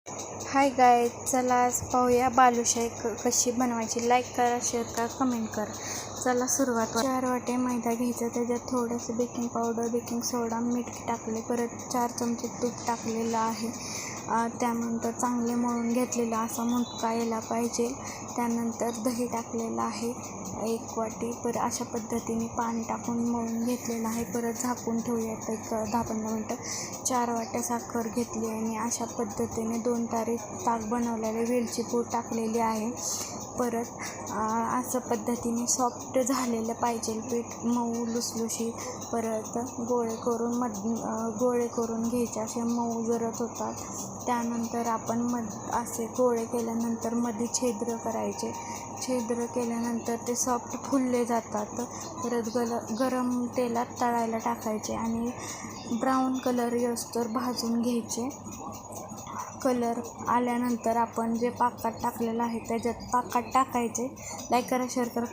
हाय गाय, चला आज पाहूया बालुशाही कशी बनवायची. लाईक करा, शेअर करा, कमेंट करा. चला सुरुवात. 4 वाटे मैदा घ्यायचा, त्याच्यात थोडंसं बेकिंग पावडर, बेकिंग सोडा, मीठ टाकले, परत 4 चमचे तूप टाकलेलं आहे. त्यानंतर चांगले मळून घेतलेलं असा मुटका यायला पाहिजे. त्यानंतर दही टाकलेलं आहे 1 वाटी. परत अशा पद्धतीने पाणी टाकून मळून घेतलेलं आहे. परत झाकून ठेवूयात एक 10-15 मिनटं. 4 वाट्या साखर घेतली आणि अशा पद्धतीने 2 तारी ताक बनवलेले, वेलची पूड टाकलेली आहे. परत असं पद्धतीने सॉफ्ट झालेलं पाहिजे पीठ, मऊ लुसलुशीत. परत गोळे करून घ्यायचे, असे मऊ जरत होतात. त्यानंतर आपण असे गोळे केल्यानंतर मध्ये छिद्र करायचे. छिद्र केल्यानंतर ते सॉफ्ट फुलले जातात. परत गरम तेलात तळायला टाकायचे आणि ब्राऊन कलर येऊस्तोवर भाजून घ्यायचे. कलर आल्यानंतर आपण जे पाकात टाकलेलं आहे त्याच्यात पाकात टाकायचे. लाईक करा, शेअर करा.